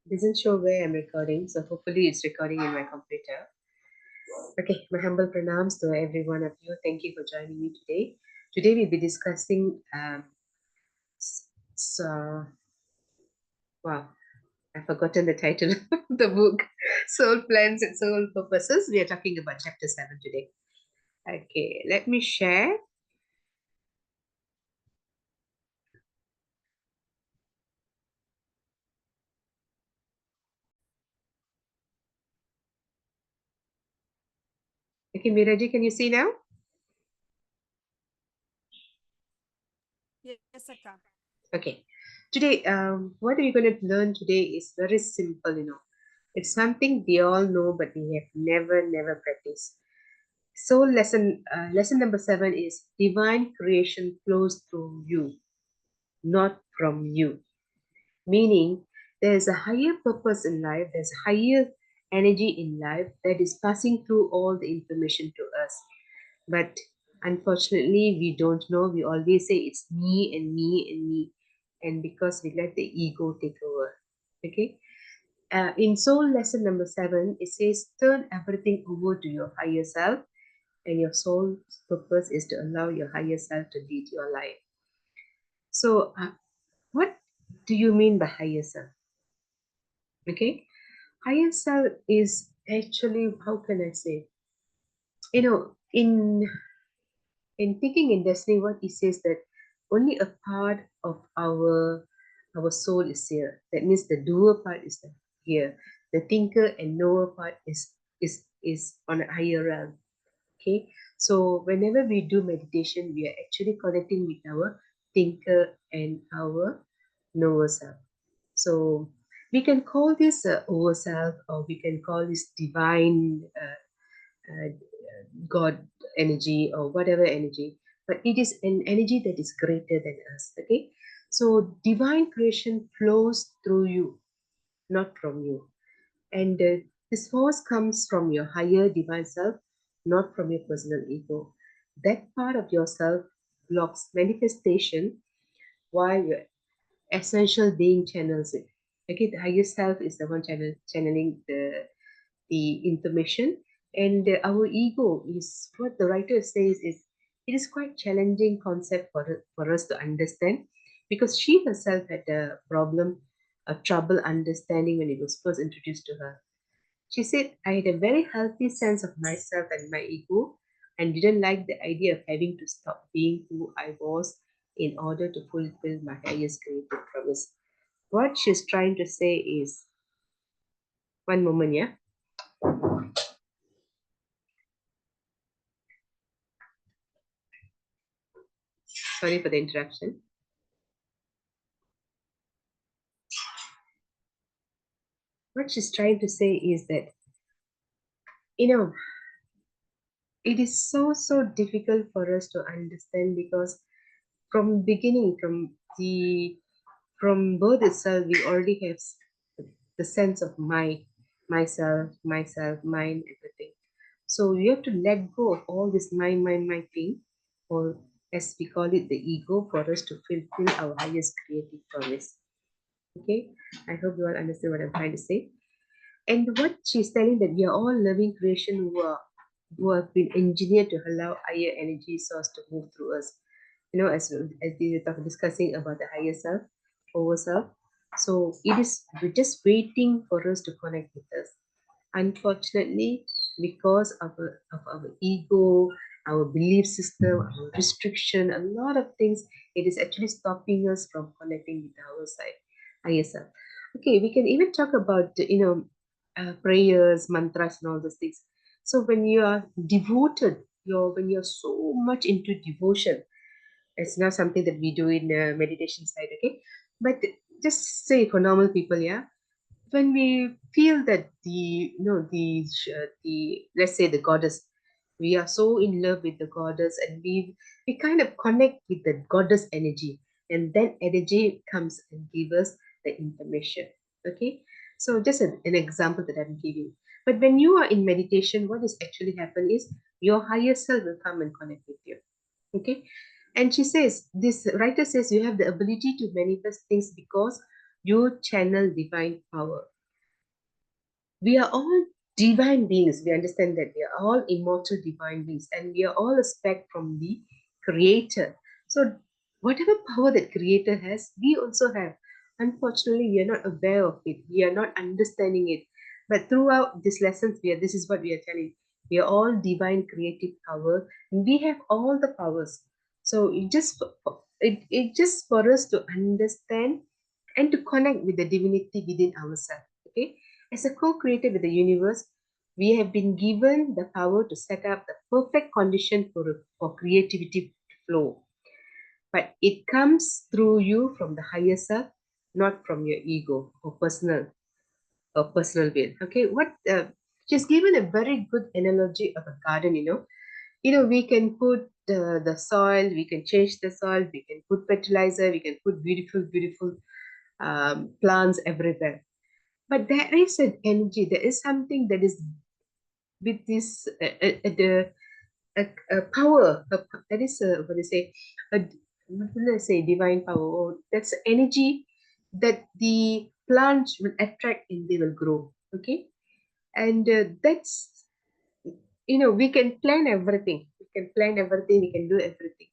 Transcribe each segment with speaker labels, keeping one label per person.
Speaker 1: Doesn't show where I'm recording, so hopefully it's recording in my computer. Okay, my humble pranams to every one of you. Thank you for joining me today. Today we'll be discussing so wow, I've forgotten the title of the book, Soul Plans and Soul Purposes. We are talking about chapter 7 today. Okay, let me share. Okay, Miraji, can you see now?
Speaker 2: Yes, Akka.
Speaker 1: Okay. Today, what we're going to learn today is very simple. It's something we all know, but we have never practiced. So, lesson number 7 is divine creation flows through you, not from you. Meaning, there's a higher purpose in life, there's higher energy in life that is passing through all the information to us. But unfortunately, we don't know. We always say it's me and me and me. And because we let the ego take over. Okay. In soul lesson number 7, it says, turn everything over to your higher self. And your soul's purpose is to allow your higher self to lead your life. So, what do you mean by higher self? Okay. Higher self is actually, how can I say? In thinking in destiny, what it says that only a part of our soul is here. That means the doer part is here. The thinker and knower part is on a higher realm. Okay, so whenever we do meditation, we are actually connecting with our thinker and our knower self. So we can call this over self, or we can call this divine uh, God energy or whatever energy, but it is an energy that is greater than us. Okay, so divine creation flows through you, not from you, and this force comes from your higher divine self, not from your personal ego. That part of yourself blocks manifestation while your essential being channels it. Okay, the higher self is the one channeling the information, and our ego is what the writer says is it is quite challenging concept for us to understand, because she herself had a problem, a trouble understanding when it was first introduced to her. She said, I had a very healthy sense of myself and my ego, and didn't like the idea of having to stop being who I was in order to fulfill my highest creative promise. What she's trying to say is, one moment, yeah. Sorry for the interruption. What she's trying to say is that, you know, it is so difficult for us to understand, because from beginning, from birth itself, we already have the sense of myself, mine, everything. So you have to let go of all this my thing, or as we call it, the ego, for us to fulfill our highest creative promise. Okay, I hope you all understand what I'm trying to say. And what she's telling, that we are all living creation who have been engineered to allow higher energy source to move through us. As we were discussing about the higher self, over self. So it is just waiting for us to connect with us. Unfortunately, because of our ego, our belief system, our restriction, a lot of things, it is actually stopping us from connecting with our side, higher self. Okay, we can even talk about prayers, mantras, and all those things. So when you are devoted, when you're so much into devotion, it's not something that we do in meditation side, okay? But just say for normal people, yeah, when we feel that the let's say the goddess, we are so in love with the goddess, and we kind of connect with the goddess energy, and then energy comes and give us the information. Okay, so just an example that I'm giving. But when you are in meditation, what is actually happen is your higher self will come and connect with you. Okay, and she says, this writer says, you have the ability to manifest things because you channel divine power. We are all divine beings. We understand that we are all immortal divine beings and we are all a speck from the creator. So whatever power that creator has, we also have. Unfortunately, we are not aware of it. We are not understanding it. But throughout these lessons, this is what we are telling. We are all divine creative power. And we have all the powers. So it just for us to understand and to connect with the divinity within ourselves. Okay, as a co-creator with the universe, we have been given the power to set up the perfect condition for creativity to flow. But it comes through you from the higher self, not from your ego or personal will. Okay, she's given a very good analogy of a garden. We can put the soil, we can change the soil, we can put fertilizer, we can put beautiful plants everywhere. But there is an energy, there is something that is with this the a power, that is what do you say, a, what do I say, divine power, or that's energy that the plants will attract and they will grow. Okay, and that's, we can plan everything, we can do everything,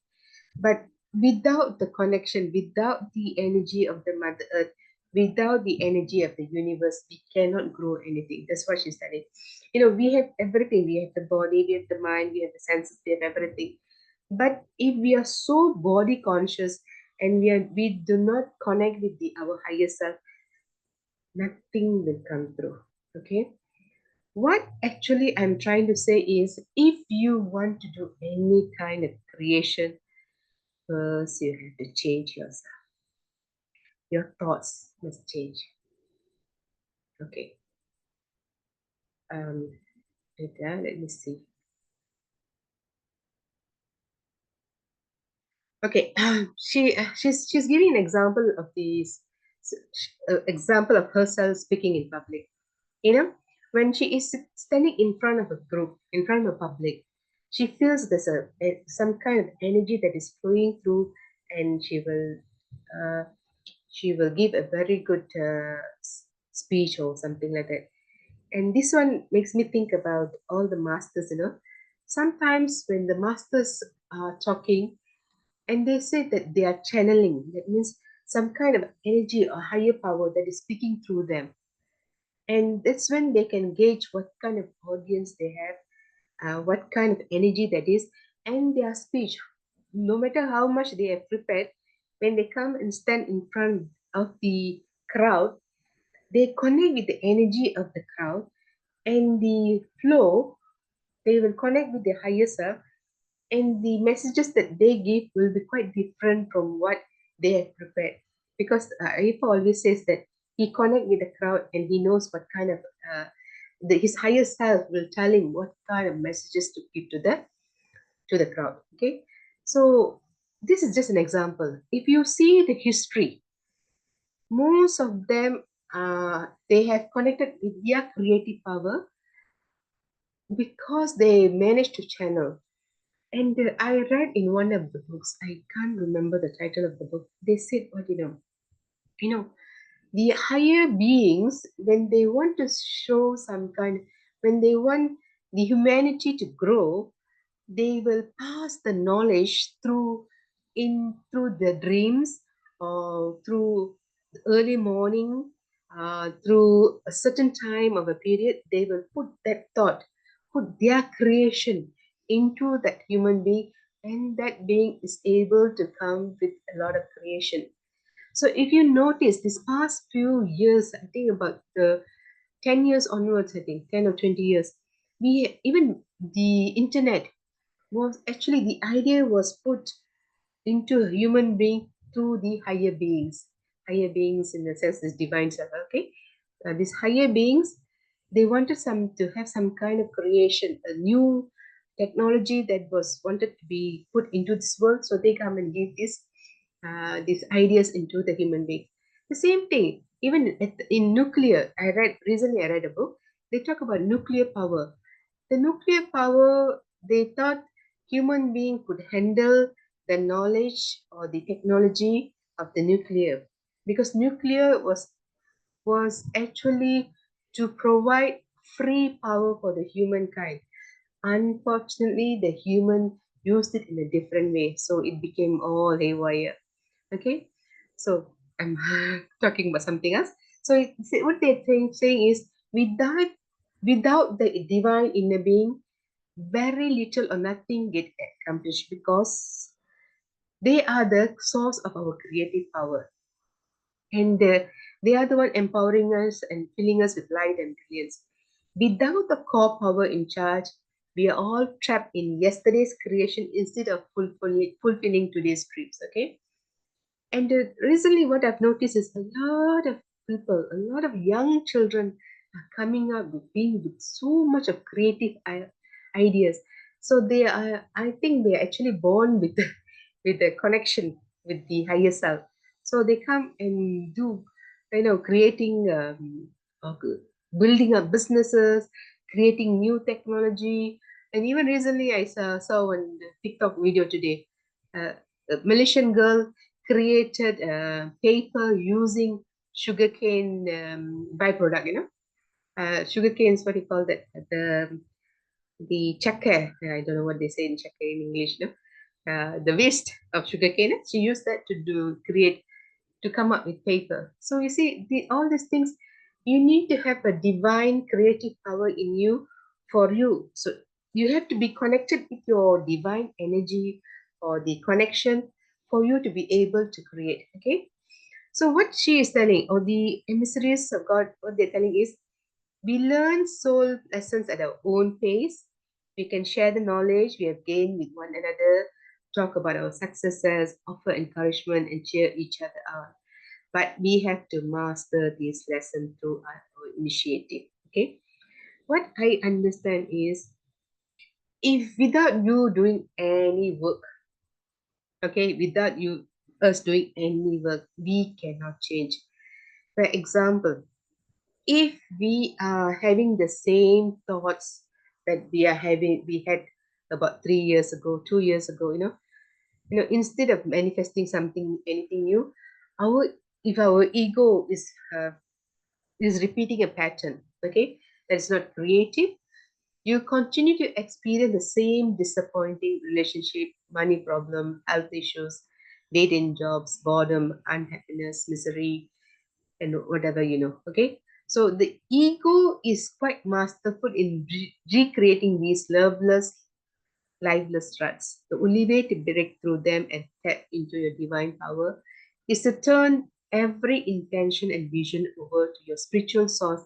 Speaker 1: but without the connection, without the energy of the Mother Earth, without the energy of the universe, we cannot grow anything. That's what she studied. We have everything. We have the body, we have the mind, we have the senses, we have everything. But if we are so body conscious and we do not connect with our higher self, nothing will come through. Okay. What actually I'm trying to say is, if you want to do any kind of creation, first you have to change yourself. Your thoughts must change. Okay. Um, let me see. Okay. She's giving an example of example of herself speaking in public. You know, when she is standing in front of a group, in front of a public, she feels there's some kind of energy that is flowing through, and uh, she will give a very good speech or something like that. And this one makes me think about all the masters. Sometimes when the masters are talking and they say that they are channeling, that means some kind of energy or higher power that is speaking through them. And that's when they can gauge what kind of audience they have, what kind of energy that is, and their speech. No matter how much they have prepared, when they come and stand in front of the crowd, they connect with the energy of the crowd and the flow. They will connect with the higher self, and the messages that they give will be quite different from what they have prepared. Because Ayyappa always says that he connect with the crowd and he knows what kind of his higher self will tell him what kind of messages to give to the crowd. Okay, so this is just an example. If you see the history, most of them they have connected with their creative power because they managed to channel. And I read in one of the books, I can't remember the title of the book. They said, "What you know, the higher beings, when they want to show some kind, when they want the humanity to grow, they will pass the knowledge through the dreams or through early morning, through a certain time of a period. They will put that thought, put their creation into that human being, and that being is able to come with a lot of creation. So if you notice this past few years, I think about the 10 years onwards, I think 10 or 20 years, we even the internet was actually, the idea was put into a human being through the higher beings in the sense this divine self. Okay, these higher beings, they wanted to have some kind of creation, a new technology that was wanted to be put into this world, so they come and give these ideas into the human being. The same thing, even in nuclear. I read a book. They talk about nuclear power. The nuclear power, they thought human being could handle the knowledge or the technology of the nuclear, because nuclear was actually to provide free power for the humankind. Unfortunately, the human used it in a different way, so it became all haywire. Okay, so I'm talking about something else. So what they're saying is, without the divine inner being, very little or nothing get accomplished, because they are the source of our creative power, and they are the one empowering us and filling us with light and brilliance. Without the core power in charge, we are all trapped in yesterday's creation instead of fulfilling today's dreams. Okay, and recently, what I've noticed is a lot of people, a lot of young children are coming up with being with so much of creative ideas. So they are, I think they are actually born with with the connection with the higher self. So they come and do, creating, uh, building up businesses, creating new technology. And even recently, I saw one TikTok video today. A Malaysian girl created paper using sugarcane byproduct. Sugarcane is what you call that, the chakra. I don't know what they say in chakra in English. No, the waste of sugarcane. She used that to create, to come up with paper. So you see, all these things, you need to have a divine creative power in you for you. So you have to be connected with your divine energy or the connection for you to be able to create. Okay. So what she is telling, or the emissaries of God, what they're telling is, we learn soul lessons at our own pace. We can share the knowledge we have gained with one another, talk about our successes, offer encouragement, and cheer each other on. But we have to master this lesson through our own initiative. Okay. What I understand is, if without you doing any work, okay, without you us doing any work, we cannot change. For example, if we are having the same thoughts that we had about 3 years ago, 2 years ago, instead of manifesting something, anything new, our if our ego is repeating a pattern, okay, that's not creative, you continue to experience the same disappointing relationship, money problem, health issues, dead-end jobs, boredom, unhappiness, misery, and whatever, okay. So the ego is quite masterful in recreating these loveless, lifeless ruts. The only way to break through them and tap into your divine power is to turn every intention and vision over to your spiritual source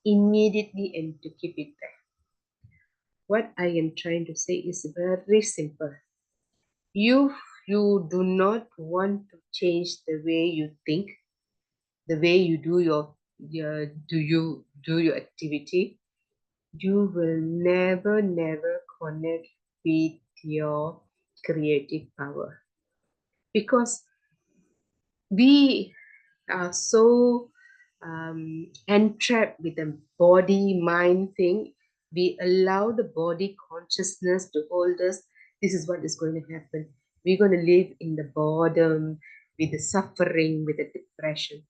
Speaker 1: immediately and to keep it there. What I am trying to say is very simple. You you do not want to change the way you think, the way you do your activity, you will never connect with your creative power, because we are so entrapped with the body mind thing. We allow the body consciousness to hold us. This is what is going to happen. We're going to live in the boredom, with the suffering, with the depression.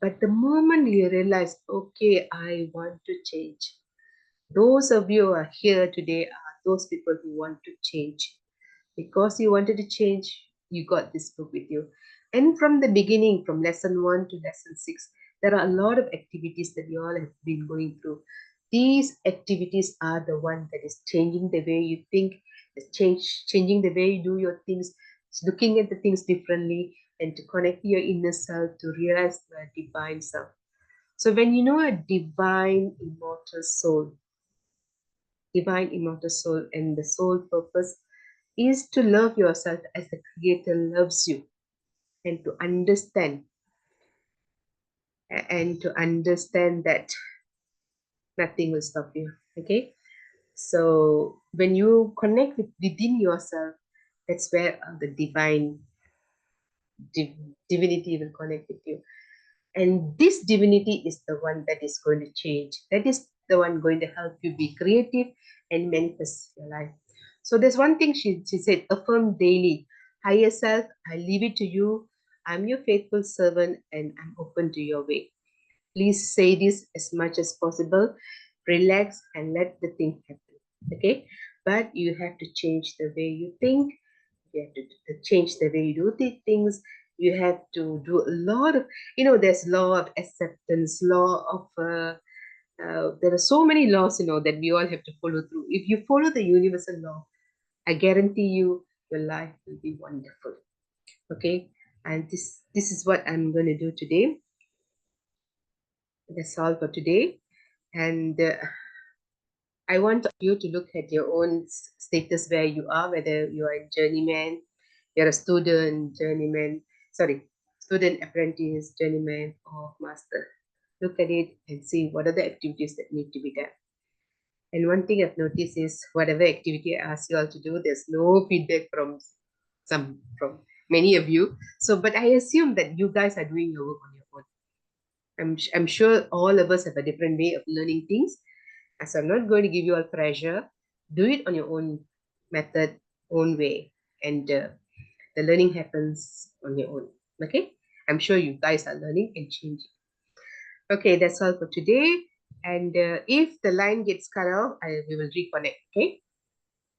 Speaker 1: But the moment you realize, okay, I want to change, those of you who are here today are those people who want to change. Because you wanted to change, you got this book with you. And from the beginning, from lesson 1 to lesson 6, there are a lot of activities that you all have been going through. These activities are the one that is changing the way you think, changing the way you do your things, looking at the things differently, and to connect your inner self to realize the divine self. So when you know a divine immortal soul, and the soul purpose is to love yourself as the creator loves you, and to understand that nothing will stop you. Okay, so when you connect within yourself, that's where the divinity will connect with you. And this divinity is the one that is going to change, that is the one going to help you be creative and manifest your life. So there's one thing she said: affirm daily, higher self, I leave it to you, I'm your faithful servant, and I'm open to your way. Please say this as much as possible. Relax and let the thing happen. Okay? But you have to change the way you think. You have to change the way you do the things. You have to do a lot of, there's law of acceptance, law of, there are so many laws, that we all have to follow through. If you follow the universal law, I guarantee you, your life will be wonderful. Okay? And this is what I'm going to do today. That's all for today. And I want you to look at your own status where you are, whether you are a journeyman, you're a student, journeyman, sorry, student, apprentice, journeyman, or master. Look at it and see what are the activities that need to be done. And one thing I've noticed is whatever activity I ask you all to do, there's no feedback from many of you. So, but I assume that you guys are doing your work on your own. I'm sure all of us have a different way of learning things. So I'm not going to give you all pressure. Do it on your own method, own way, and the learning happens on your own. Okay? I'm sure you guys are learning and changing. Okay, that's all for today. And if the line gets cut off, we will reconnect. Okay?